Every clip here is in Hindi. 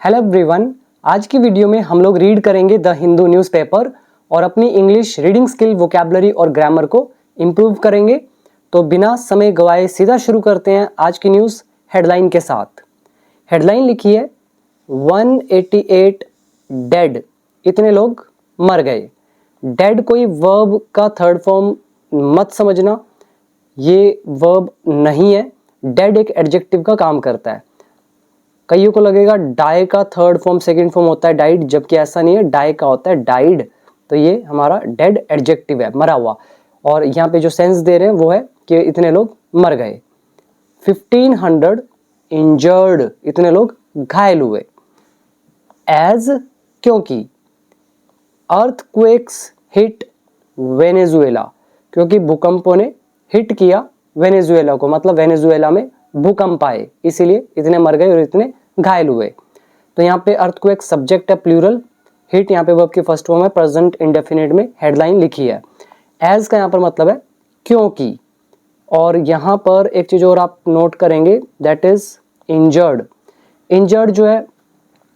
हेलो एवरीवन, आज की वीडियो में हम लोग रीड करेंगे द हिंदू न्यूज़पेपर और अपनी इंग्लिश रीडिंग स्किल, वोकैबुलरी और ग्रामर को इम्प्रूव करेंगे। तो बिना समय गवाए सीधा शुरू करते हैं आज की न्यूज़ हेडलाइन के साथ। हेडलाइन लिखी है 188 डेड, इतने लोग मर गए। डेड कोई वर्ब का थर्ड फॉर्म मत समझना, ये वर्ब नहीं है। डेड एक एडजेक्टिव का काम करता है। कईयों को लगेगा डाई का थर्ड फॉर्म सेकंड फॉर्म होता है डाइड, जबकि ऐसा नहीं है। डाई का होता है डाइड। तो ये हमारा डेड एडजेक्टिव है, मरा हुआ। और यहाँ पे जो सेंस दे रहे हैं वो है कि इतने लोग मर गए। 1500 इंजर्ड, इतने लोग घायल हुए। एज, क्योंकि अर्थक्वेक्स हिट वेनेजुएला, क्योंकि भूकंपों ने हिट किया वेनेजुएला को, मतलब वेनेजुएला में भूकंप आए, इसीलिए इतने मर गए और इतने घायल हुए। तो यहाँ पे अर्थक्वेक सब्जेक्ट है प्लूरल, हिट यहाँ पे वर्ब की फर्स्ट फॉर्म है, प्रेजेंट इंडेफिनिट में हेडलाइन लिखी है। एज का यहाँ पर मतलब है क्योंकि। और यहाँ पर एक चीज और आप नोट करेंगे, दैट इज इंजर्ड। इंजर्ड जो है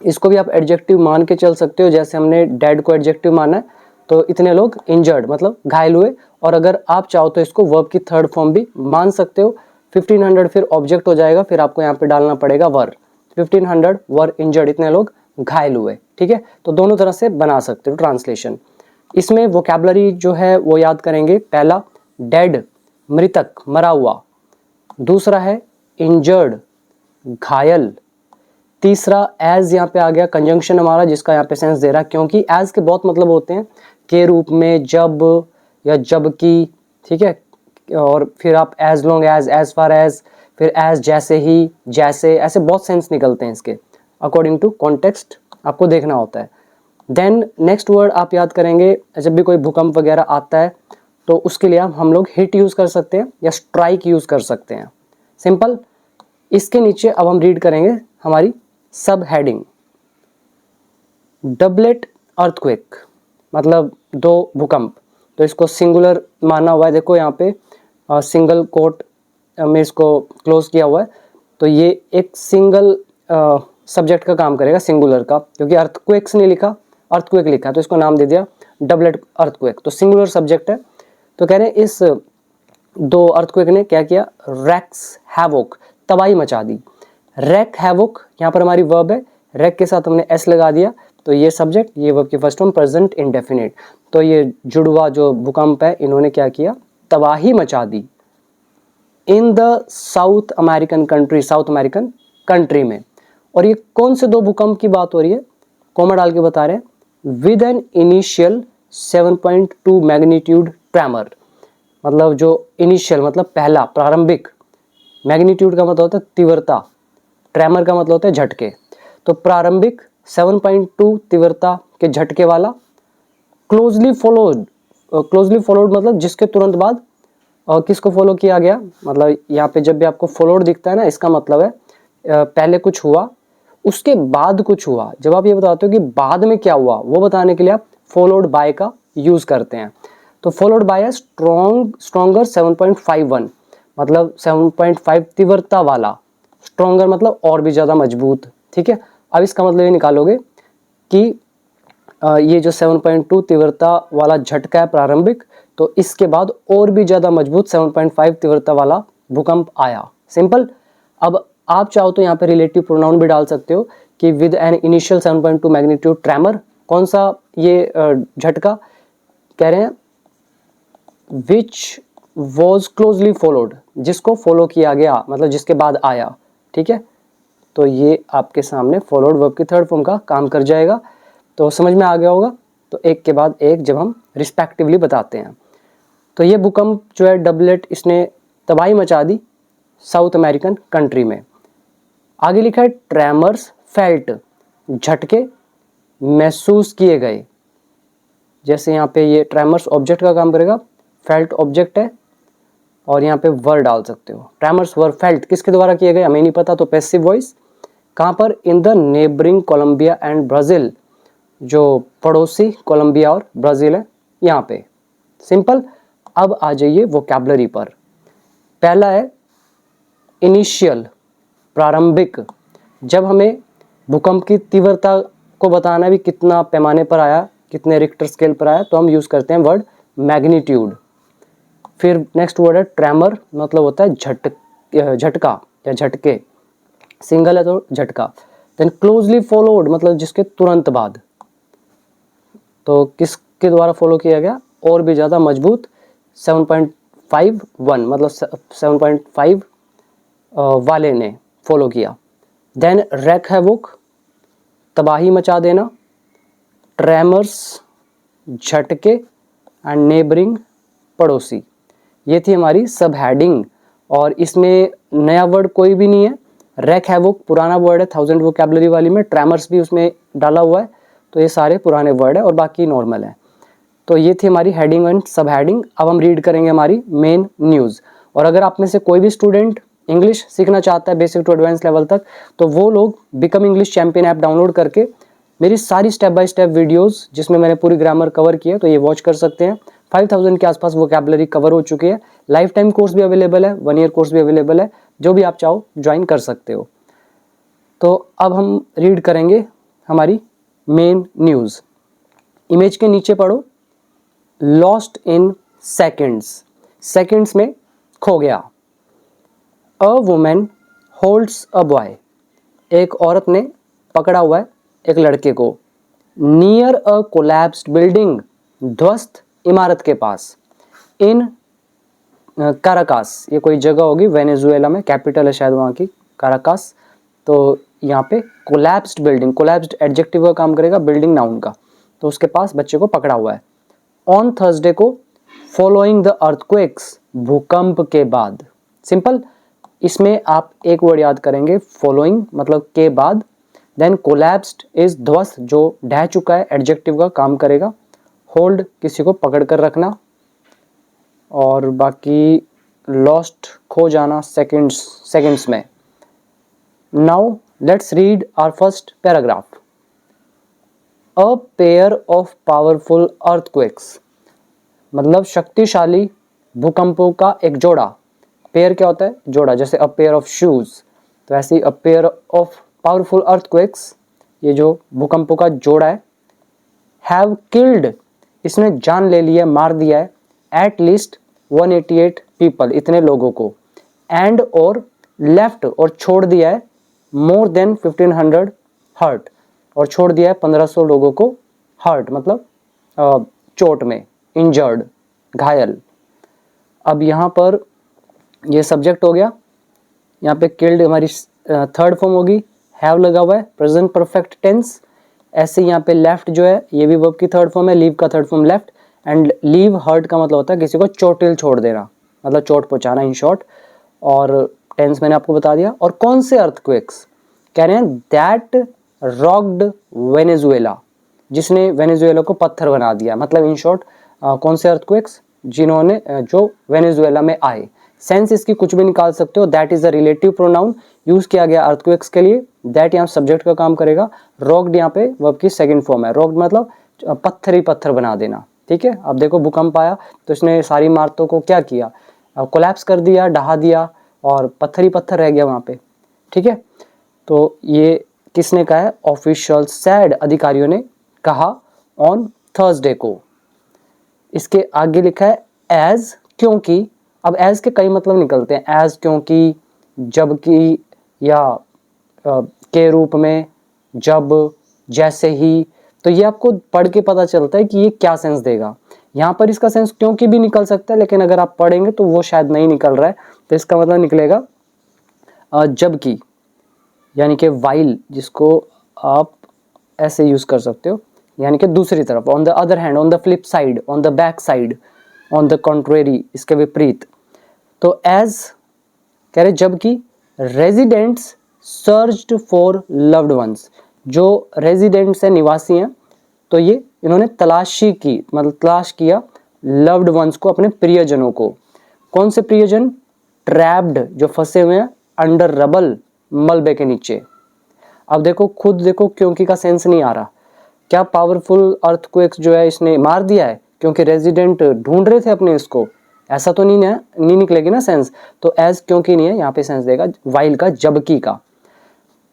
इसको भी आप एडजेक्टिव मान के चल सकते हो, जैसे हमने डेड को एडजेक्टिव माना है, तो इतने लोग इंजर्ड मतलब घायल हुए। और अगर आप चाहो तो इसको वर्ब की थर्ड फॉर्म भी मान सकते हो। 1500 फिर ऑब्जेक्ट हो जाएगा, फिर आपको यहाँ पे डालना पड़ेगा वर। 1500 वर इंजर्ड, इतने लोग घायल हुए। ठीक है, तो दोनों तरह से बना सकते हो ट्रांसलेशन। इसमें वोकैबुलरी जो है वो याद करेंगे। पहला डेड, मृतक, मरा हुआ। दूसरा है इंजर्ड, घायल। तीसरा एज यहाँ पे आ गया कंजंक्शन हमारा, जिसका यहाँ पे सेंस दे रहा है क्योंकि। एज के बहुत मतलब होते हैं, के रूप में, जब या जबकि। ठीक है, और फिर आप as long as far as, फिर एज जैसे ही, जैसे, ऐसे बहुत सेंस निकलते हैं इसके। अकॉर्डिंग टू कॉन्टेक्स्ट आपको देखना होता है। देन नेक्स्ट वर्ड आप याद करेंगे, जब भी कोई भूकंप वगैरह आता है तो उसके लिए हम लोग हिट यूज कर सकते हैं या स्ट्राइक यूज कर सकते हैं। सिंपल। इसके नीचे अब हम रीड करेंगे हमारी सब हेडिंग। डबलेट अर्थक्वेक मतलब दो भूकंप, तो इसको सिंगुलर माना हुआ है। देखो यहाँ पे सिंगल कोट में इसको क्लोज किया हुआ है, तो ये एक सिंगल सब्जेक्ट का काम करेगा, सिंगुलर का, क्योंकि अर्थक्वेक्स नहीं लिखा, अर्थक्वेक लिखा, तो इसको नाम दे दिया डबलेट अर्थक्वेक। तो सिंगुलर सब्जेक्ट है। तो कह रहे हैं इस दो अर्थक्वेक ने क्या किया, रैक्स हैवोक, तबाही मचा दी। रैक हैवोक यहाँ पर हमारी वर्ब है, रैक के साथ हमने एस लगा दिया, तो ये सब्जेक्ट, ये वर्ब की फर्स्ट फॉर्म प्रेजेंट इंडेफिनिट। तो ये जुड़वा जो भूकंप है, इन्होंने क्या किया, तबाही मचा दी। In the South American country, South American country में। और ये कौन से दो भूकंप की बात हो रही है, कॉमा डाल के बता रहे हैं। With an initial 7.2 magnitude tremor, मतलब जो इनिशियल मतलब पहला, प्रारंभिक। मैग्नीट्यूड का मतलब होता है तीव्रता, ट्रेमर का मतलब होता है झटके। तो प्रारंभिक 7.2 तीव्रता के झटके वाला। क्लोजली फॉलोड, क्लोजली फॉलोड मतलब जिसके तुरंत बाद किसको फॉलो किया गया, मतलब यहाँ पे जब भी आपको फॉलोड दिखता है ना, इसका मतलब है पहले कुछ हुआ, उसके बाद कुछ हुआ। जब आप ये बताते हो कि बाद में क्या हुआ, वो बताने के लिए आप फॉलोड बाय का यूज करते हैं। तो फॉलोड बाय है स्ट्रॉन्गर 7.51, मतलब 7.5 तीव्रता वाला। स्ट्रॉन्गर मतलब और भी ज्यादा मजबूत। ठीक है, अब इसका मतलब ये निकालोगे कि ये जो 7.2 तीव्रता वाला झटका है प्रारंभिक, तो इसके बाद और भी ज्यादा मजबूत 7.5 तीव्रता वाला भूकंप आया। सिंपल। अब आप चाहो तो यहाँ पे रिलेटिव प्रोनाउन भी डाल सकते हो कि with an initial 7.2 magnitude tremor. कौन सा ये झटका कह रहे हैं, विच वॉज क्लोजली फॉलोड, जिसको फॉलो किया गया, मतलब जिसके बाद आया। ठीक है, तो ये आपके सामने फॉलोड वर्ब की थर्ड फॉर्म का काम कर जाएगा। तो समझ में आ गया होगा। तो एक के बाद एक जब हम रिस्पेक्टिवली बताते हैं, तो ये भूकंप जो है डबलेट, इसने तबाही मचा दी साउथ अमेरिकन कंट्री में। आगे लिखा है ट्रेमर्स फेल्ट, झटके महसूस किए गए। जैसे यहाँ पे ये ट्रेमर्स ऑब्जेक्ट का काम करेगा, फेल्ट ऑब्जेक्ट है, और यहाँ पे वर डाल सकते हो। ट्रेमर्स वर फेल्ट किसके द्वारा किए गए, हमें नहीं पता, तो पैसिव वॉइस। कहाँ पर, in the neighbouring Colombia and Brazil, जो पड़ोसी कोलंबिया और ब्राजील है यहाँ पे। सिंपल। अब आ जाइए वोकैबुलरी पर। पहला है इनिशियल, प्रारंभिक। जब हमें भूकंप की तीव्रता को बताना है भी कितना पैमाने पर आया, कितने रिक्टर स्केल पर आया, तो हम यूज़ करते हैं वर्ड मैग्नीट्यूड। फिर नेक्स्ट वर्ड है ट्रेमर, मतलब होता है झटका या झटके, सिंगल है तो झटका। देन क्लोजली फॉलोड, मतलब जिसके तुरंत बाद, तो किसके द्वारा फॉलो किया गया, और भी ज़्यादा मजबूत 7.51, मतलब 7.5 वाले ने फॉलो किया। देन रैक हैवोक, तबाही मचा देना, ट्रेमर्स झटके, एंड नेबरिंग पड़ोसी। ये थी हमारी सब हेडिंग, और इसमें नया वर्ड कोई भी नहीं है। रैक हैवोक पुराना वर्ड है 1000 वोकैबुलरी वाली में, ट्रेमर्स भी उसमें डाला हुआ है, तो ये सारे पुराने वर्ड है और बाकी नॉर्मल है। तो ये थी हमारी हेडिंग एंड सब हेडिंग। अब हम रीड करेंगे हमारी मेन न्यूज़। और अगर आप में से कोई भी स्टूडेंट इंग्लिश सीखना चाहता है बेसिक टू एडवांस लेवल तक, तो वो लोग become English champion app download करके मेरी सारी स्टेप बाय स्टेप वीडियोस जिसमें मैंने पूरी ग्रामर कवर की है, तो ये वॉच कर सकते हैं। 5000 के आसपास वोकैबुलरी कवर हो चुकी है। लाइफ टाइम कोर्स भी अवेलेबल है, 1 ईयर कोर्स भी अवेलेबल है, जो भी आप चाहो ज्वाइन कर सकते हो। तो अब हम रीड करेंगे हमारी मेन न्यूज़। इमेज के नीचे पढ़ो, लॉस्ट इन सेकेंड्स, सेकेंड्स में खो गया। A women holds a boy, एक औरत ने पकड़ा हुआ है एक लड़के को। नियर अ कोलैप्स्ड बिल्डिंग, ध्वस्त इमारत के पास। इन काराकास, ये कोई जगह होगी वेनेजुएला में, कैपिटल है शायद वहाँ की काराकास। तो यहाँ पे कोलैप्स्ड बिल्डिंग, कोलैप्स्ड एडजेक्टिव का काम करेगा, बिल्डिंग नाउन का, तो उसके पास बच्चे को पकड़ा हुआ है। ऑन थर्सडे को, फॉलोइंग द अर्थक्वेक्स, भूकंप के बाद। सिंपल, इसमें आप एक वर्ड याद करेंगे, फॉलोइंग मतलब के बाद। देन कोलैप्स्ड इज ध्वस्त, जो ढह चुका है, एडजेक्टिव का काम करेगा। होल्ड किसी को पकड़ कर रखना, और बाकी लॉस्ट खो जाना सेकेंड्स में। Now let's read our first paragraph. A pair of powerful earthquakes, मतलब शक्तिशाली भूकंपों का एक जोड़ा। पेयर क्या होता है, जोड़ा, जैसे अ पेयर ऑफ शूज, तो ऐसे ही a pair of powerful earthquakes, ये जो भूकंपों का जोड़ा है। हैव किल्ड, इसने जान ले लिया, मार दिया है, एट लीस्ट 188 पीपल, इतने लोगों को। एंड और लेफ्ट, और छोड़ दिया है, मोर देन 1500 हर्ट, और छोड़ दिया है 1500 लोगों को हर्ट, मतलब चोट में, इंजर्ड, घायल। अब यहाँ पर ये सब्जेक्ट हो गया, यहाँ पे किल्ड हमारी थर्ड फॉर्म होगी, हैव लगा हुआ है, प्रेजेंट परफेक्ट टेंस। ऐसे यहाँ पे लेफ्ट जो है, ये भी वर्ब की थर्ड फॉर्म है, लीव का third form left. And leave hurt का मतलब होता है किसी को चोटिल छोड़ देना, मतलब चोट पहुंचाना इन शॉर्ट। और टेंस मैंने आपको बता दिया। और कौन से अर्थक्वेक्स कह रहे हैं, दैट रॉक्ड वेनेजुएला, जिसने वेनेजुएला को पत्थर बना दिया, मतलब इन शॉर्ट कौन से अर्थक्वेक्स, जिन्होंने जो वेनेजुएला में आए। सेंस इसकी कुछ भी निकाल सकते हो, that is the relative pronoun use किया गया अर्थक्वेक्स के लिए। दैट यहाँ सब्जेक्ट का काम करेगा, रॉक्ड यहाँ पे वर्ब की सेकंड फॉर्म है। रॉक्ड मतलब पत्थर ही पत्थर बना देना, ठीक है। अब देखो भूकंप आया तो इसने सारी इमारतों को क्या किया, कोलैप्स कर दिया, ढहा दिया, और पत्थर ही पत्थर रह गया वहाँ पे, ठीक है। तो ये किसने कहा है, ऑफिशियल सैड, अधिकारियों ने कहा ऑन थर्सडे को। इसके आगे लिखा है एज, क्योंकि। अब एज के कई मतलब निकलते हैं, एज क्योंकि, जबकि, या के रूप में, जब, जैसे ही। तो ये आपको पढ़ के पता चलता है कि ये क्या सेंस देगा। यहाँ पर इसका सेंस क्योंकि भी निकल सकता है, लेकिन अगर आप पढ़ेंगे तो वो शायद नहीं निकल रहा है, तो इसका मतलब निकलेगा जबकि, यानी कि वाइल, जिसको आप ऐसे यूज कर सकते हो, यानी कि दूसरी तरफ, on the other hand, on the flip side, on the back side, on the contrary, इसके विपरीत। तो एज कह रहे जबकि residents searched for loved ones, जो रेजिडेंट्स हैं, निवासी हैं, तो ये इन्होंने तलाशी की, मतलब तलाश किया लव्ड वंस को, अपने प्रियजनों को। कौन से प्रियजन, ट्रैप्ड, जो फंसे हुए हैं अंडर रबल, मलबे के नीचे। अब देखो खुद देखो, क्योंकि का सेंस नहीं आ रहा। क्या पावरफुल अर्थक्वेक्स जो है इसने मार दिया है क्योंकि रेजिडेंट ढूंढ रहे थे अपने इसको, ऐसा तो नहीं निकलेगी ना सेंस। तो एज क्योंकि नहीं है, यहाँ पे सेंस देगा वाइल का, जबकि का।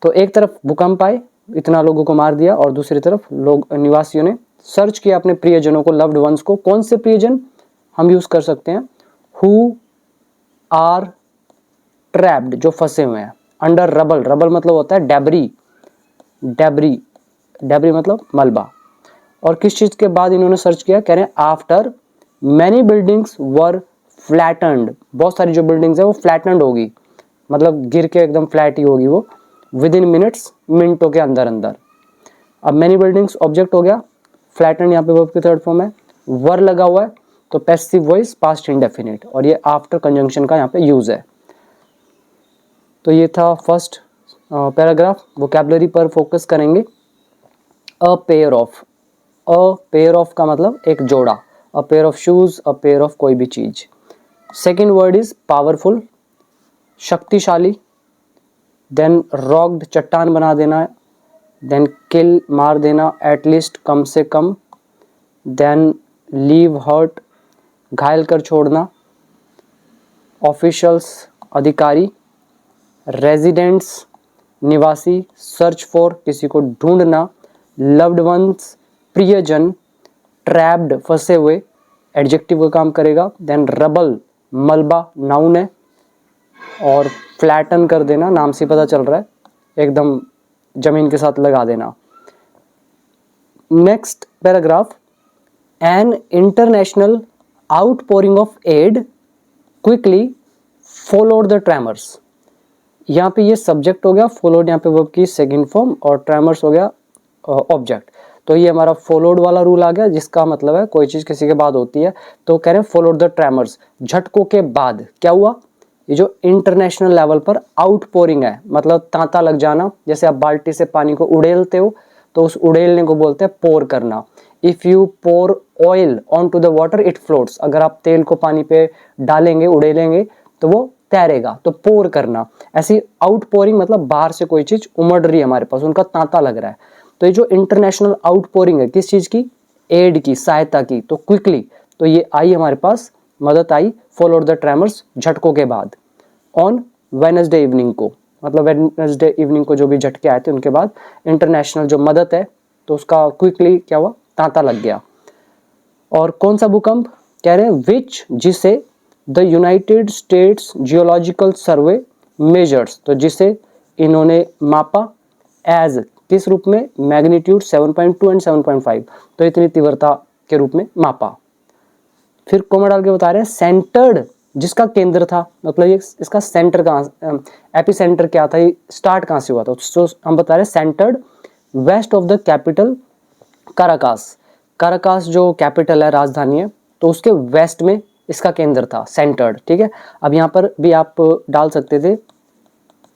तो एक तरफ भूकंप आए, इतना लोगों को मार दिया, और दूसरी तरफ लोग निवासियों ने सर्च किया अपने प्रियजनों को, लव्ड वंस को। कौन से प्रियजन हम यूज कर सकते हैं? हु आर ट्रैप्ड, जो फंसे हुए हैं, अंडर रबल, रबल मतलब होता है डेबरी, डेबरी, डेबरी मतलब मलबा। और किस चीज के बाद इन्होंने सर्च किया? कह रहे हैं आफ्टर मैनी बिल्डिंग्स वर फ्लैटन्ड, बहुत सारी जो बिल्डिंग्स है वो फ्लैटन्ड होगी, मतलब गिर के एकदम फ्लैट ही होगी वो, विद इन मिनट्स, मिनटों के अंदर अंदर। अब मैनी बिल्डिंग्स ऑब्जेक्ट हो गया, फ्लैटन्ड यहाँ पे वर्ब की थर्ड फॉर्म है, वर लगा हुआ है तो पैसिव वॉइस पास्ट इंडेफिनिट, और ये आफ्टर कंजंक्शन का यहाँ पे यूज है। तो ये था फर्स्ट पैराग्राफ। वोकैबुलरी पर फोकस करेंगे। अ pair of, a pair of का मतलब एक जोड़ा, अ pair of shoes, a pair of कोई भी चीज। सेकेंड वर्ड इज पावरफुल, शक्तिशाली। देन रॉक्ड, चट्टान बना देना। देन किल, मार देना, एटलीस्ट कम से कम। देन लीव हर्ट, घायल कर छोड़ना। ऑफिशियल्स, अधिकारी। रेजिडेंट्स, निवासी। सर्च फॉर, किसी को ढूंढना। लव्ड वंस, प्रियजन। ट्रैप्ड, फंसे हुए, एडजेक्टिव का काम करेगा। देन रबल, मलबा, नाउन है। और फ्लैटन कर देना, नाम से पता चल रहा है, एकदम जमीन के साथ लगा देना। Next paragraph, an international outpouring of aid quickly followed the tremors. यहाँ पे ये सब्जेक्ट हो गया, फॉलोड यहाँ पे वर्ब की सेकंड फॉर्म, और ट्रेमर्स हो गया ऑब्जेक्ट। तो ये हमारा फॉलोड वाला रूल आ गया, जिसका मतलब है कोई चीज किसी के बाद होती है तो कह रहे हैं फॉलोड द ट्रेमर्स, झटकों के बाद क्या हुआ? ये जो इंटरनेशनल लेवल पर आउटपोरिंग है, मतलब तांता लग जाना। जैसे आप बाल्टी से पानी को उड़ेलते हो तो उस उड़ेलने को बोलते हैं पोर करना। If you pour oil on to the water it floats, अगर आप तेल को पानी पे डालेंगे, उड़ेलेंगे तो वो तैरेगा, तो पोर करना। ऐसी आउटपोरिंग मतलब बाहर से कोई चीज उमड़ रही है हमारे पास, उनका तांता लग रहा है। तो ये जो इंटरनेशनल आउटपोरिंग है, किस चीज की? एड की, सहायता की। तो क्विकली, तो ये आई हमारे पास, मदद आई, फॉलोड द ट्रेमर्स, झटकों के बाद। ऑन वेडनेसडे इवनिंग को, मतलब वेडनेसडे इवनिंग को जो भी झटके आए थे उनके बाद इंटरनेशनल जो मदद है तो उसका क्विकली क्या हुआ? तांता लग गया। और कौन सा भूकंप? कह रहे हैं विच, जिसे the United states geological survey measures, तो जिसे इन्होंने मापा एज, किस रूप में? मैग्नीट्यूड 7.2 एंड 7.5, तो इतनी तीव्रता के रूप में मापा। फिर कोमा डाल के बता रहे हैं सेंटर्ड, जिसका केंद्र था, मतलब ये इसका सेंटर कहाँ, एपिसेंटर क्या था, ये स्टार्ट कहाँ से हुआ था? तो हम बता रहे हैं centred west of the capital Caracas. Caracas जो कैपिटल है, राजधानी है, तो उसके वेस्ट में इसका केंद्र था, सेंटर्ड। ठीक है, अब यहाँ पर भी आप डाल सकते थे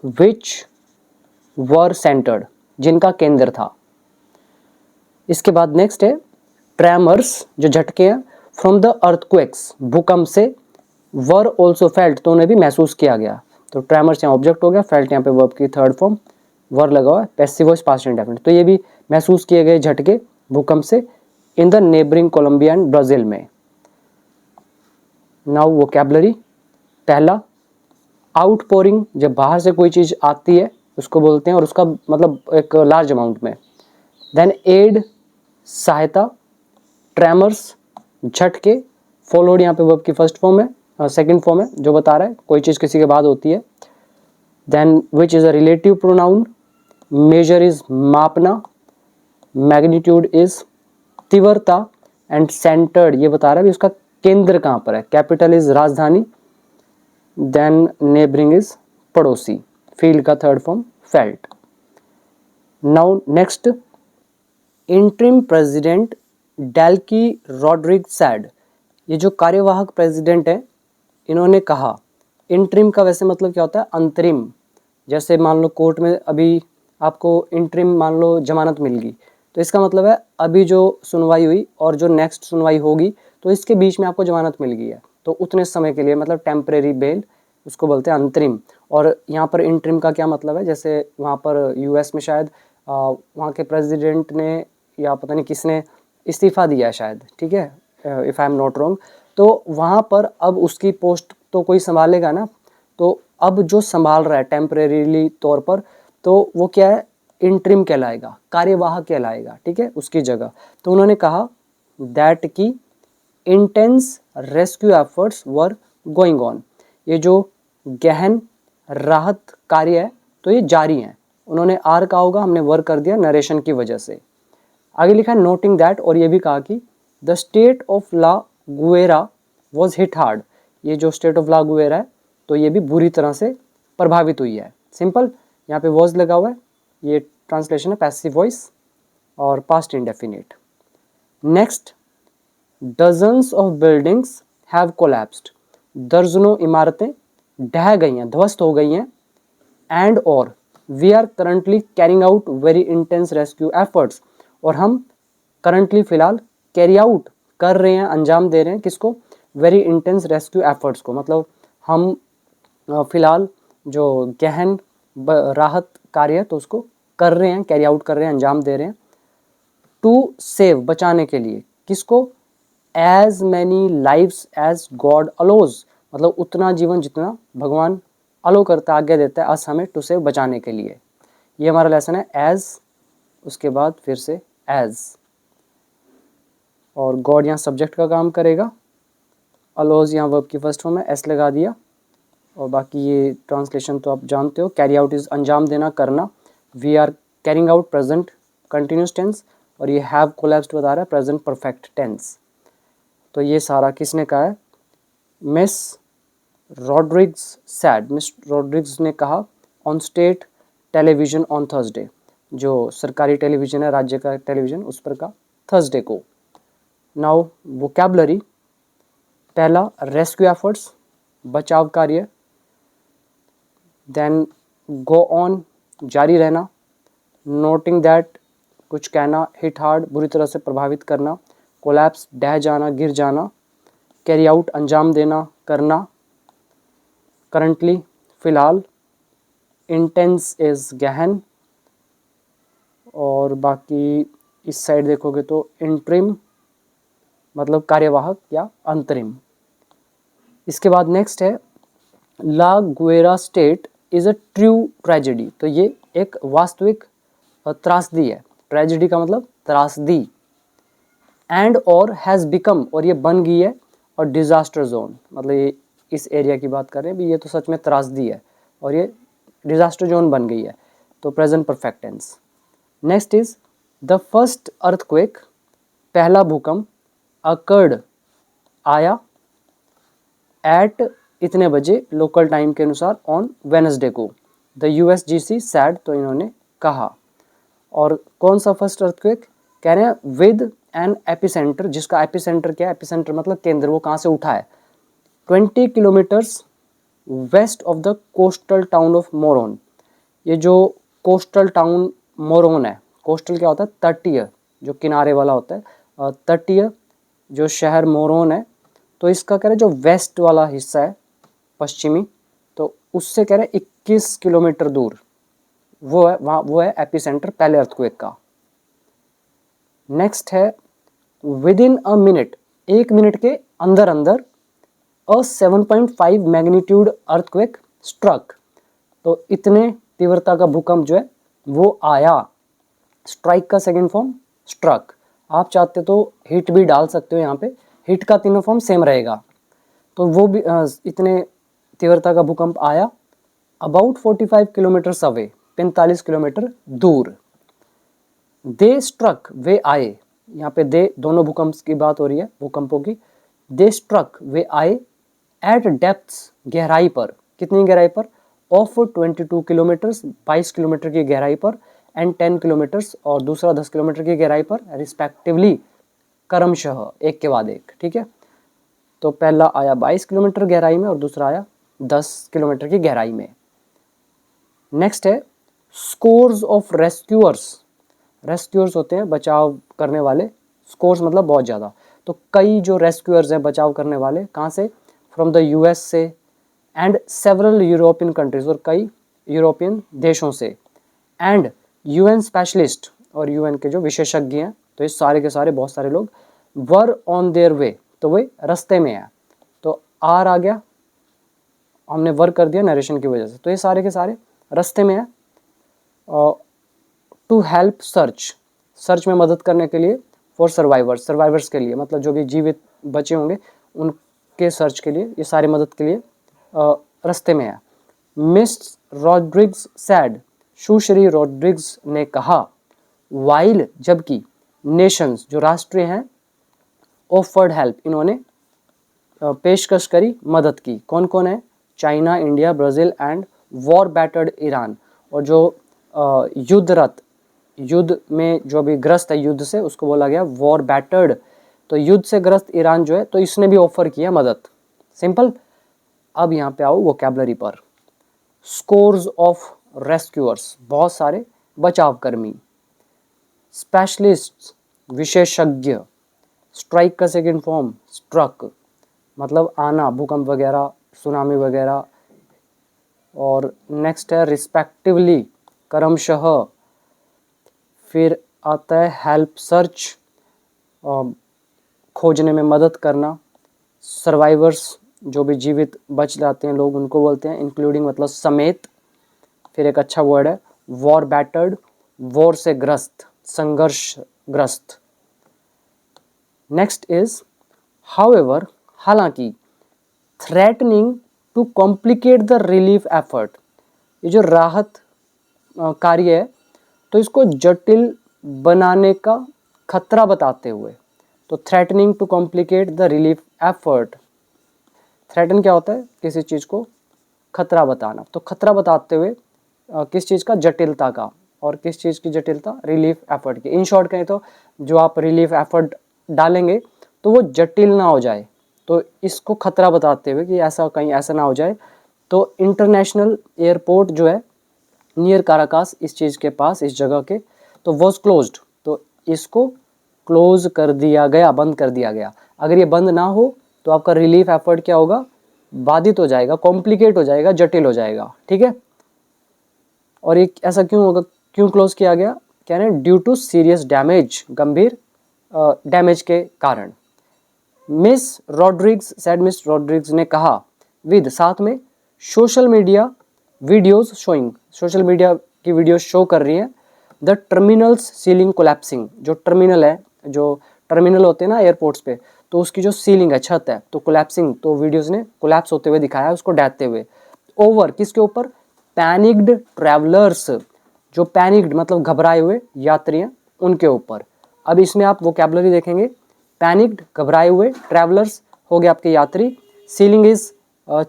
विच वर सेंटर्ड, जिनका केंद्र था। इसके बाद नेक्स्ट है ट्रेमर्स, जो झटके हैं, फ्रॉम द अर्थक्वेक्स, भूकंप से, वर ऑल्सो फेल्ट, तो उन्हें भी महसूस किया गया। तो ट्रेमर्स यहाँ ऑब्जेक्ट हो गया, फेल्ट यहाँ पे वर्ब की थर्ड फॉर्म, वर लगा हुआ है, पैसिव वॉइस पास्ट इंडेफिनिट। तो ये भी महसूस किए गए झटके भूकंप से in the neighbouring Colombia and Brazil में। Now vocabulary. पहला, आउटपोरिंग, जब बाहर से कोई चीज आती है उसको बोलते हैं, और उसका मतलब एक लार्ज अमाउंट में। देन एड, सहायता। ट्रेमर्स, झटके। फॉलोड यहाँ पे वर्ब की फर्स्ट फॉर्म है, सेकंड फॉर्म है, जो बता रहा है कोई चीज किसी के बाद होती है। Then which is a relative pronoun. Measure is मापना। मैग्नीट्यूड इज तीव्रता। एंड सेंटर्ड, ये बता रहा है उसका केंद्र कहाँ पर है। कैपिटल इज राजधानी। देन नेबरिंग इज पड़ोसी। फील्ड का third form felt. Now next, interim president Delcy Rodriguez said, ये जो कार्यवाहक प्रेसिडेंट है इन्होंने कहा। इंटरिम का वैसे मतलब क्या होता है? अंतरिम। जैसे मान लो कोर्ट में अभी आपको इंटरिम मान लो जमानत मिल गई, तो इसका मतलब है अभी जो सुनवाई हुई और जो नेक्स्ट सुनवाई होगी तो इसके बीच में आपको जमानत मिल गई है, तो उतने समय के लिए, मतलब टेम्परेरी बेल, उसको बोलते हैं अंतरिम। और यहाँ पर इंटरिम का क्या मतलब है? जैसे वहाँ पर यूएस में शायद वहाँ के प्रेसिडेंट ने या पता नहीं किसने इस्तीफा दिया है शायद, ठीक है, if I am not wrong, तो वहाँ पर अब उसकी पोस्ट तो कोई संभालेगा ना, तो अब जो संभाल रहा है टेम्परेरीली तौर पर, तो वो क्या है? इंटरिम कहलाएगा, कार्यवाहक कहलाएगा, ठीक है, उसकी जगह। तो उन्होंने कहा दैट की intense rescue efforts were going on, ये जो गहन राहत कार्य है तो ये जारी हैं। उन्होंने आर कहा होगा, हमने वर कर दिया नरेशन की वजह से। आगे लिखा है नोटिंग दैट, और ये भी कहा कि the state of La Guaira was hit hard, ये जो स्टेट ऑफ ला गुएरा है तो ये भी बुरी तरह से प्रभावित हुई है। सिंपल, यहाँ पे वॉज लगा हुआ है, ये ट्रांसलेशन है पैसिव वॉइस और past indefinite. Next, dozens of buildings have collapsed, दर्जनों इमारतें ढह गई हैं, ध्वस्त हो गई हैं। एंड और we are currently carrying out very intense rescue efforts, और हम करंटली फिलहाल कैरी आउट कर रहे हैं, अंजाम दे रहे हैं किसको, वेरी इंटेंस रेस्क्यू एफर्ट्स को, मतलब हम फिलहाल जो गहन राहत कार्य है तो उसको कर रहे हैं, कैरी आउट कर रहे हैं, अंजाम दे रहे हैं। टू सेव, बचाने के लिए, किसको, as many lives as God allows, मतलब उतना जीवन जितना भगवान अलो करता है, आज्ञा देता है अस हमें, टू सेव, बचाने के लिए। ये हमारा लेसन है एज, उसके बाद फिर से एज, और गॉड यहाँ सब्जेक्ट का काम करेगा, अलोज यहाँ वर्ब की फर्स्ट फॉर्म है, एस लगा दिया। और बाकी ये ट्रांसलेशन तो आप जानते हो, कैरी आउट इज अंजाम देना, करना, we are carrying out present continuous tense, और ये हैव कोलैप्स्ड बता रहा है प्रेजेंट परफेक्ट टेंस। तो ये सारा किसने कहा है, miss Rodrigues sad, miss Rodrigues ने कहा on state television on Thursday, जो सरकारी टेलीविज़न है, राज्य का टेलीविज़न, उस पर का थर्सडे को। नाउ वोकैबुलरी, पहला रेस्क्यू एफर्ट्स, बचाव कार्य, देन गो ऑन, जारी रहना, नोटिंग दैट, कुछ कहना, हिट हार्ड, बुरी तरह से प्रभावित करना, कोलैप्स, ढह जाना, गिर जाना, कैरी आउट, अंजाम देना, करना, करंटली, फिलहाल, इंटेंस इज गहन, और बाकी इस साइड देखोगे तो इंटरिम मतलब कार्यवाहक या अंतरिम। इसके बाद नेक्स्ट है La Guaira state is a true tragedy, तो ये एक वास्तविक त्रासदी है, ट्रेजेडी का मतलब त्रासदी। एंड और हैज़ बिकम, और ये बन गई है, और डिजास्टर जोन, मतलब ये इस एरिया की बात कर रहे हैं भी, ये तो सच में त्रासदी है और ये डिजास्टर जोन बन गई है, तो present perfect tense. Next is the first earthquake, पहला भूकंप, अकर्ड, आया, एट, इतने बजे लोकल टाइम के अनुसार, ऑन वेनसडे को, द यूएसजीसी सैड, तो इन्होंने कहा। और कौन सा फर्स्ट अर्थक्वेक कह रहे हैं, विद एन एपिसेंटर, जिसका एपिसेंटर क्या है, एपिसेंटर मतलब केंद्र, वो कहाँ से उठा है, 20 kilometres west of the coastal town of Moron, ये जो कोस्टल टाउन मोरोन है, कोस्टल क्या होता है, तटीय, जो किनारे वाला होता है, तटीय जो शहर मोरोन है, तो इसका कह रहे हैं जो वेस्ट वाला हिस्सा है, पश्चिमी, तो उससे कह रहे हैं 21 किलोमीटर दूर वो है, वहाँ वो है एपिसेंटर पहले अर्थक्वेक का। नेक्स्ट है विद इन अ मिनट, एक मिनट के अंदर अंदर, अ 7.5 मैग्नीट्यूड अर्थक्वेक स्ट्रक, तो इतने तीव्रता का भूकंप जो है वो आया। स्ट्राइक का सेकंड फॉर्म स्ट्रक, आप चाहते तो हिट भी डाल सकते हो, यहाँ पे हिट का तीनों फॉर्म सेम रहेगा, तो वो भी इतने तीव्रता का भूकंप आया, अबाउट 45 किलोमीटर अवे, 45 किलोमीटर दूर। दे स्ट्रक, वे आए, यहाँ पे दे दोनों भूकंप की बात हो रही है, भूकंपों की। दे स्ट्रक, वे आए, एट डेप्थ्स, गहराई पर, कितनी गहराई पर, ऑफ 22 किलोमीटर्स, 22 किलोमीटर की गहराई पर, एंड 10 किलोमीटर्स, और दूसरा 10 किलोमीटर की गहराई पर, रिस्पेक्टिवली, क्रमशः, एक के बाद एक, ठीक है। तो पहला आया 22 किलोमीटर गहराई में और दूसरा आया 10 किलोमीटर की गहराई में। नेक्स्ट है स्कोर्स ऑफ रेस्क्यूअर्स, रेस्क्यूअर्स होते हैं बचाव करने वाले, स्कोर्स मतलब बहुत ज़्यादा, तो कई जो रेस्क्यूअर्स हैं बचाव करने वाले, कहाँ से, फ्रॉम द यूएस से, एंड सेवरल यूरोपियन कंट्रीज, और कई यूरोपियन देशों से, एंड यूएन स्पेशलिस्ट, और यूएन के जो विशेषज्ञ हैं, तो ये सारे के सारे बहुत सारे लोग, वर ऑन देयर वे, तो वे रास्ते में है, तो आर आ गया, हमने वर कर दिया नरेशन की वजह से, तो ये सारे के सारे रास्ते में है। टू हेल्प सर्च में मदद करने के लिए, फॉर सर्वाइवर्स के लिए, मतलब जो भी जीवित बचे होंगे उनके सर्च के लिए, ये सारी मदद के लिए रास्ते में है। मिस रॉड्रिग्स सैड, सुश्री रॉड्रिग्स ने कहा, वाइल जबकि, नेशंस जो राष्ट्र हैं, ऑफर्ड हेल्प इन्होंने पेशकश करी, मदद की। कौन कौन है? China, India, Brazil and war battered Iran. और जो युद्ध में जो भी ग्रस्त है युद्ध से, उसको बोला गया वॉर बैटर्ड। तो युद्ध से ग्रस्त ईरान जो है, तो इसने भी ऑफर किया मदद। सिंपल। अब यहाँ पे आओ वोकैबुलरी पर। स्कोर्स ऑफ रेस्क्यूअर्स, बहुत सारे बचाव कर्मी। स्पेशलिस्ट, विशेषज्ञ। स्ट्राइक का सेकेंड फॉर्म स्ट्रक, मतलब आना, भूकंप वगैरह, सुनामी वगैरह। और नेक्स्ट है रिस्पेक्टिवली, क्रमशः। फिर आता है हेल्प सर्च, खोजने में मदद करना। सर्वाइवर्स, जो भी जीवित बच जाते हैं लोग, उनको बोलते हैं इंक्लूडिंग, मतलब समेत। फिर एक अच्छा वर्ड है वॉर बैटर्ड, वॉर से ग्रस्त, संघर्ष ग्रस्त। नेक्स्ट इज हाउएवर, हालांकि, threatening to complicate the relief effort, ये जो राहत कार्य है, तो इसको जटिल बनाने का खतरा बताते हुए। तो threatening to complicate the relief effort, threaten क्या होता है? किसी चीज़ को खतरा बताना। तो खतरा बताते हुए किस चीज़ का? जटिलता का। और किस चीज़ की जटिलता? रिलीफ एफर्ट की। इन शॉर्ट कहें तो जो आप रिलीफ एफर्ट डालेंगे तो वो जटिल ना हो जाए, तो इसको खतरा बताते हुए कि ऐसा कहीं ऐसा ना हो जाए। तो इंटरनेशनल एयरपोर्ट जो है नियर काराकास, इस चीज़ के पास, इस जगह के, तो वॉज क्लोज्ड, तो इसको क्लोज कर दिया गया, बंद कर दिया गया। अगर ये बंद ना हो तो आपका रिलीफ एफर्ट क्या होगा? बाधित हो जाएगा, कॉम्प्लिकेट हो जाएगा, जटिल हो जाएगा। ठीक है। और ये ऐसा क्यों होगा? क्यों क्लोज किया गया? कह रहे हैं ड्यू टू सीरियस डैमेज, गंभीर डैमेज के कारण। मिस रॉड्रिग्स ने कहा, विद, साथ में, social media videos showing, social media की वीडियो शो कर रही हैं, द टर्मिनल्स सीलिंग कोलैप्सिंग, जो टर्मिनल है, जो टर्मिनल होते हैं ना एयरपोर्ट्स पे, तो उसकी जो सीलिंग है, छत है, तो कोलैप्सिंग, तो वीडियोस ने कोलैप्स होते हुए दिखाया, उसको डैते हुए। ओवर, किसके ऊपर? पैनिक्ड ट्रैवलर्स, जो पैनिक्ड मतलब घबराए हुए यात्री हैं, उनके ऊपर। अब इसमें आप वोकैबुलरी देखेंगे, पैनिक्ड घबराए हुए, ट्रैवलर्स हो गए आपके यात्री, सीलिंग इज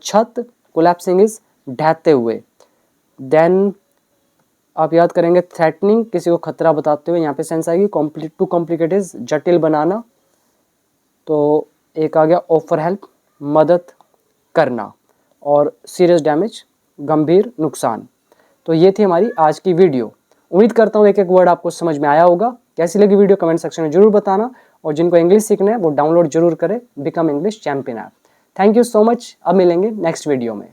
छत, कोलैप्सिंग इज ढहते हुए। देन आप याद करेंगे थ्रेटनिंग, किसी को खतरा बताते हुए, यहाँ पे सेंस आएगी। टू कॉम्प्लिकेट इज जटिल बनाना, तो एक आ गया ऑफर हेल्प, मदद करना। और सीरियस डैमेज, गंभीर नुकसान। तो ये थी हमारी आज की वीडियो। उम्मीद करता हूँ एक एक वर्ड आपको समझ में आया होगा। कैसी लगी वीडियो कमेंट सेक्शन में जरूर बताना, और जिनको इंग्लिश सीखना है वो डाउनलोड जरूर करें become English champion app. Thank you so much. अब मिलेंगे नेक्स्ट वीडियो में।